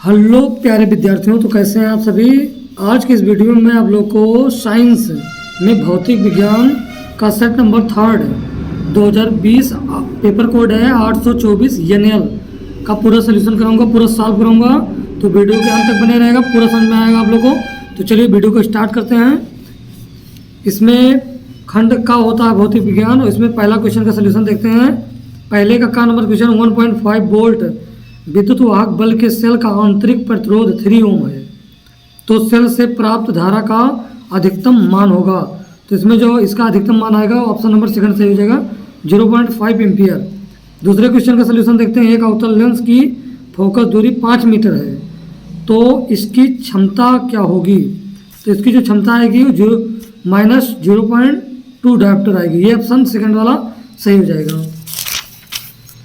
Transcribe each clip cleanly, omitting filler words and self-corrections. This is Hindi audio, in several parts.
हेलो प्यारे विद्यार्थियों, तो कैसे हैं आप सभी। आज की इस वीडियो में मैं आप लोग को साइंस में भौतिक विज्ञान का सेट नंबर 3 2020 पेपर कोड है 824 NL का पूरा सोल्यूशन कराऊंगा, पूरा सॉल्व कराऊंगा। तो वीडियो के अंत तक बने रहेगा, पूरा समझ में आएगा आप लोग को। तो चलिए वीडियो को स्टार्ट करते हैं। इसमें खंड का होता है भौतिक विज्ञान, और इसमें पहला क्वेश्चन का सोल्यूशन देखते हैं। पहले का नंबर क्वेश्चन 1.5 वोल्ट विद्युत वाहक बल के सेल का आंतरिक प्रतिरोध 3 ओम है, तो सेल से प्राप्त धारा का अधिकतम मान होगा। तो इसमें जो इसका अधिकतम मान आएगा ऑप्शन नंबर सेकंड सही हो जाएगा, 0.5 एम्पियर। दूसरे क्वेश्चन का सोल्यूशन देखते हैं। एक अवतल लेंस की फोकस दूरी 5 मीटर है, तो इसकी क्षमता क्या होगी। तो इसकी जो क्षमता आएगी वो -0.2 डायोप्टर आएगी। ये ऑप्शन सेकंड वाला सही हो जाएगा।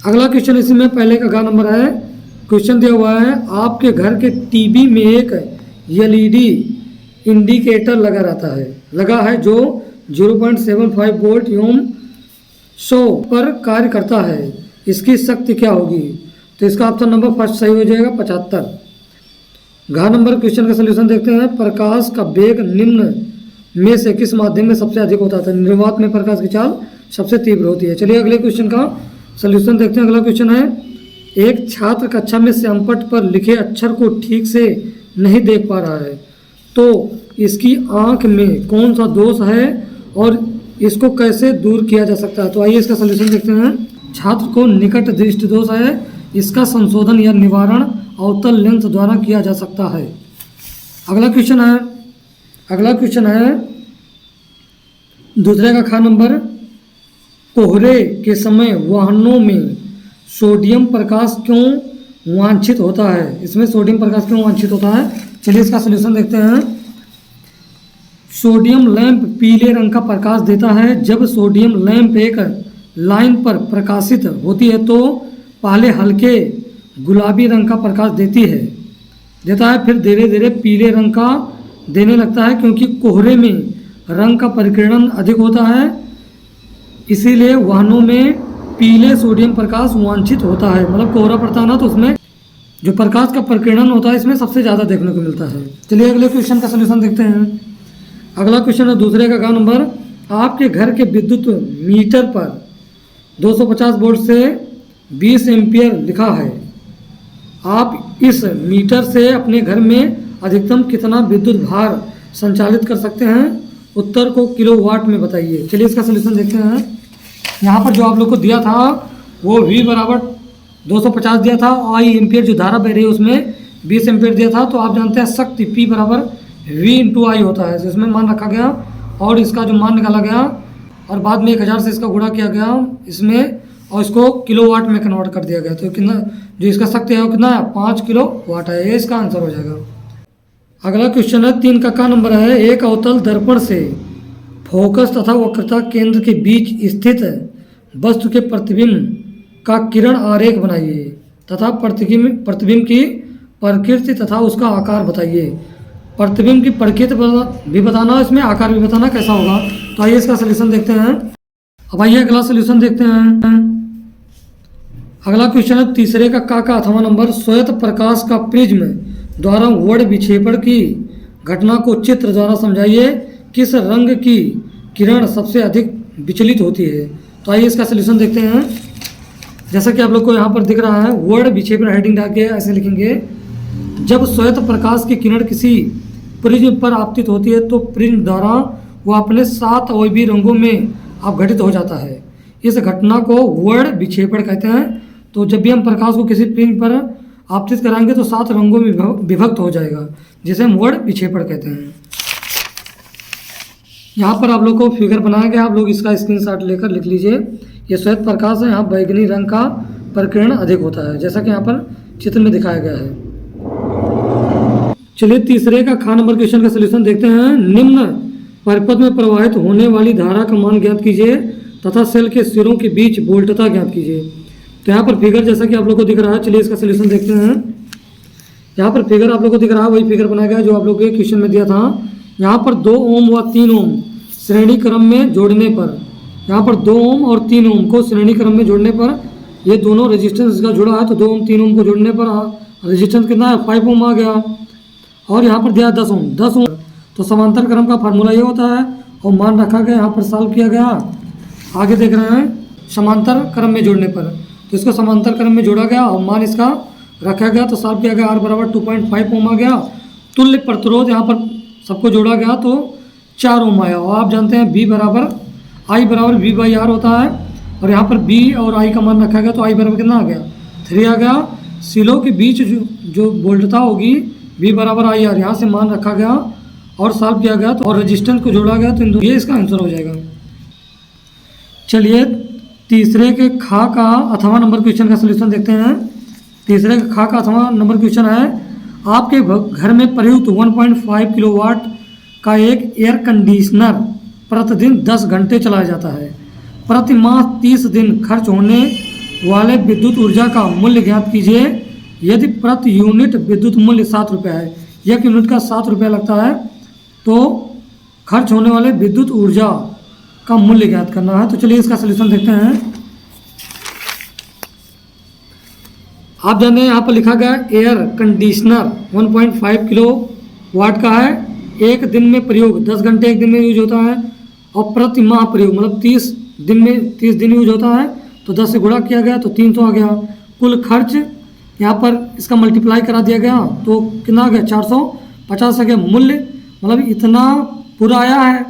अगला क्वेश्चन इसी में पहले का नंबर है। क्वेश्चन दिया हुआ है, आपके घर के टीवी में एक LED इंडिकेटर लगा है जो 0.75 वोल्ट ओम 100 पर कार्य करता है। इसकी शक्ति क्या होगी। तो इसका ऑप्शन नंबर फर्स्ट सही हो जाएगा, 75। घ नंबर क्वेश्चन का सोल्यूशन देखते हैं। प्रकाश का वेग निम्न में से किस माध्यम में सबसे अधिक होता है। निर्वात में प्रकाश की चाल सबसे तीव्र होती है। चलिए अगले क्वेश्चन का सोल्यूशन देखते हैं। अगला क्वेश्चन है, एक छात्र कक्षा में श्यामपट्ट पर लिखे अक्षर को ठीक से नहीं देख पा रहा है, तो इसकी आंख में कौन सा दोष है और इसको कैसे दूर किया जा सकता है। तो आइए इसका सोल्यूशन देखते हैं। छात्र को निकट दृष्टि दोष है, इसका संशोधन या निवारण अवतल लेंस द्वारा किया जा सकता है। अगला क्वेश्चन है दूसरे का ख नंबर, कोहरे के समय वाहनों में सोडियम प्रकाश क्यों वांछित होता है। इसमें सोडियम प्रकाश क्यों वांछित होता है, चलिए इसका सोल्यूशन देखते हैं। सोडियम लैंप पीले रंग का प्रकाश देता है। जब सोडियम लैंप एक लाइन पर प्रकाशित होती है तो पहले हल्के गुलाबी रंग का प्रकाश देता है, फिर धीरे धीरे पीले रंग का देने लगता है। क्योंकि कोहरे में रंग का परिकीर्णन अधिक होता है, इसीलिए वाहनों में पीले सोडियम प्रकाश वांछित होता है। मतलब कोहरा पड़ता है ना, तो उसमें जो प्रकाश का परिकीर्णन होता है इसमें सबसे ज़्यादा देखने को मिलता है। चलिए अगले क्वेश्चन का सोल्यूशन देखते हैं। अगला क्वेश्चन है दूसरे का नंबर, आपके घर के विद्युत मीटर पर 250 वोल्ट से 20 एम्पियर लिखा है। आप इस मीटर से अपने घर में अधिकतम कितना विद्युत भार संचालित कर सकते हैं। उत्तर को किलोवाट में बताइए। चलिए इसका सोल्यूशन देखते हैं। यहाँ पर जो आप लोग को दिया था वो V बराबर 250 दिया था, और I एम्पियर जो धारा बह रही है उसमें 20 एम्पियर दिया था। तो आप जानते हैं शक्ति P बराबर V × I होता है, जिसमें मान रखा गया और इसका जो मान निकाला गया और बाद में 1000 से इसका गुणा किया गया इसमें, और इसको किलोवाट में कन्वर्ट कर दिया गया। तो कितना जो इसका शक्ति है वो कितना है, 5 किलोवाट है। ये इसका आंसर हो जाएगा। अगला क्वेश्चन है 3 का नंबर है, एक अवतल दर्पण से फोकस तथा वक्रता केंद्र के बीच स्थित वस्तु के प्रतिबिंब का किरण आरेख बनाइए तथा प्रतिबिंब की प्रकृति तथा उसका आकार बताइए। प्रतिबिंब की प्रकृति भी बताना, इसमें आकार भी बताना कैसा होगा। तो आइए इसका सोल्यूशन देखते हैं। अब आइए अगला सोल्यूशन देखते हैं। अगला क्वेश्चन है तीसरे का 8वां नंबर, श्वेत प्रकाश का प्रिज्म द्वारा वर्ण विक्षेपण की घटना को चित्र द्वारा समझाइए। किस रंग की किरण सबसे अधिक विचलित होती है। तो आइए इसका सोल्यूशन देखते हैं। जैसा कि आप लोग को यहाँ पर दिख रहा है, वर्ण विक्षेपण हेडिंग डाल के ऐसे लिखेंगे, जब श्वेत प्रकाश की किरण किसी प्रिज्म पर आपतित होती है तो प्रिज्म द्वारा वो अपने 7 अवयवी रंगों में अपघटित हो जाता है। इस घटना को वर्ण विक्षेपण कहते हैं। तो जब भी हम प्रकाश को किसी प्रिज्म पर आपतित कराएंगे तो 7 रंगों में विभक्त हो जाएगा, जिसे हम वर्ण विक्षेपण कहते हैं। यहाँ पर आप लोग को फिगर बनाया गया, आप लोग इसका स्क्रीनशॉट लेकर लिख लीजिए। ये श्वेत प्रकाश है, यहाँ बैगनी रंग का परिकीर्णन अधिक होता है, जैसा कि यहाँ पर चित्र में दिखाया गया है। चलिए तीसरे का ख नंबर क्वेश्चन का सोल्यूशन देखते हैं। निम्न परिपथ में प्रवाहित होने वाली धारा का मान ज्ञात कीजिए तथा सेल के सिरों के बीच वोल्टता ज्ञात कीजिए। तो यहाँ पर फिगर जैसा कि आप लोग को दिख रहा है, चलिए इसका सोल्यूशन देखते हैं। यहाँ पर फिगर आप लोग को दिख रहा है, वही फिगर बनाया गया जो आप लोग के क्वेश्चन में दिया था। यहाँ पर 2 ओम व 3 ओम श्रेणी क्रम में जोड़ने पर, यहाँ पर 2 ओम और 3 ओम को श्रेणी क्रम में जोड़ने पर ये दोनों रेजिस्टेंस इसका जुड़ा है, तो 2 ओम 3 ओम को जोड़ने पर रेजिस्टेंस कितना है 5 ओम आ गया, और यहाँ पर दिया 10 ओम। 10 ओम तो समांतर क्रम का फार्मूला ये होता है, और मान रखा गया, यहाँ पर सॉल्व किया गया। आगे देख रहे हैं समांतर क्रम में जोड़ने पर, तो इसको समांतर क्रम में जोड़ा गया और मान इसका रखा गया, तो सॉल्व किया गया। R बराबर 2.5 ओम आ गया। तुल्य प्रतिरोध यहाँ पर सबको जोड़ा गया तो 4 ओम आया। और आप जानते हैं I बराबर V/R होता है, और यहाँ पर B और I का मान रखा गया, तो I बराबर कितना आ गया 3 आ गया। सिलों के बीच जो वोल्टता होगी V बराबर IR, यहाँ से मान रखा गया और सॉल्व किया गया, तो और रेजिस्टेंस को जोड़ा गया, तो ये इसका आंसर हो जाएगा। चलिए तीसरे के खा का अथवा नंबर क्वेश्चन का सलूशन देखते हैं। तीसरे के खा का अथवा नंबर क्वेश्चन है, आपके घर में प्रयुक्त 1.5 किलोवाट का एक एयर कंडीशनर प्रतिदिन 10 घंटे चलाया जाता है। प्रति माह 30 दिन खर्च होने वाले विद्युत ऊर्जा का मूल्य ज्ञात कीजिए। यदि प्रति यूनिट विद्युत मूल्य 7 रुपये है, 1 यूनिट का 7 रुपये लगता है, तो खर्च होने वाले विद्युत ऊर्जा का मूल्य ज्ञात करना है। तो चलिए इसका सलूशन देखते हैं। आप जाने यहाँ पर लिखा गया एयर कंडीशनर 1.5 किलो वाट का है, एक दिन में प्रयोग 10 घंटे एक दिन में यूज होता है, और प्रति माह प्रयोग मतलब 30 दिन यूज होता है, तो 10 से गुणा किया गया तो 300 आ गया। कुल खर्च यहाँ पर इसका मल्टीप्लाई करा दिया गया, तो कितना आ गया 450 आ गया। मूल्य मतलब इतना पूरा आया है,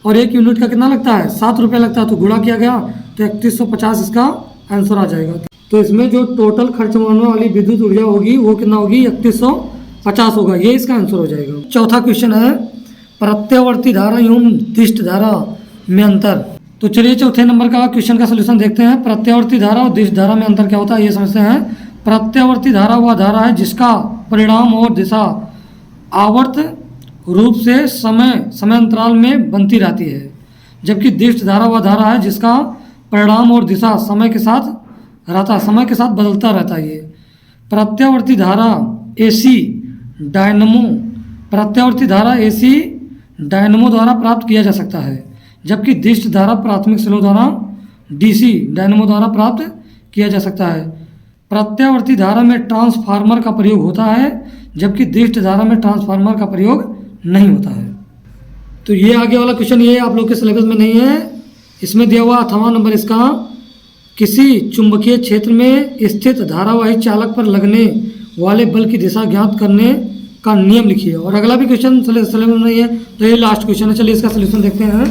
और 1 यूनिट का कितना लगता है 7 रुपये लगता है, तो गुणा किया गया तो 3150 इसका आंसर आ जाएगा। तो इसमें जो टोटल खर्च होने वाली विद्युत ऊर्जा होगी वो कितना होगी 3150 होगा, ये इसका आंसर हो जाएगा। चौथा क्वेश्चन है प्रत्यावर्ती धारा एवं दिष्ट धारा में अंतर। तो चलिए चौथे नंबर का क्वेश्चन का सलूशन देखते हैं। प्रत्यावर्ती धारा और दिष्ट धारा में अंतर क्या होता है ये समझते हैं। प्रत्यावर्ती धारा वह धारा है जिसका परिणाम और दिशा आवर्त रूप से समय अंतराल में बनती रहती है, जबकि दिष्ट धारा वह धारा है जिसका परिणाम और दिशा समय के साथ बदलता रहता है। ये प्रत्यावर्ती धारा AC डायनमो द्वारा प्राप्त किया जा सकता है, जबकि दिष्ट धारा प्राथमिक स्लो द्वारा DC डायनमो द्वारा प्राप्त किया जा सकता है। प्रत्यावर्ती धारा में ट्रांसफार्मर का प्रयोग होता है, जबकि दिष्ट धारा में ट्रांसफार्मर का प्रयोग नहीं होता है। तो ये आगे वाला क्वेश्चन ये आप लोग के सिलेबस में नहीं है। इसमें दिया हुआ अथवा नंबर इसका, किसी चुंबकीय क्षेत्र में स्थित धारावाही चालक पर लगने वाले बल की दिशा ज्ञात करने का नियम लिखिए। और अगला भी क्वेश्चन सिलेबस में नहीं है, तो ये लास्ट क्वेश्चन है। चलिए इसका सलूशन देखते हैं।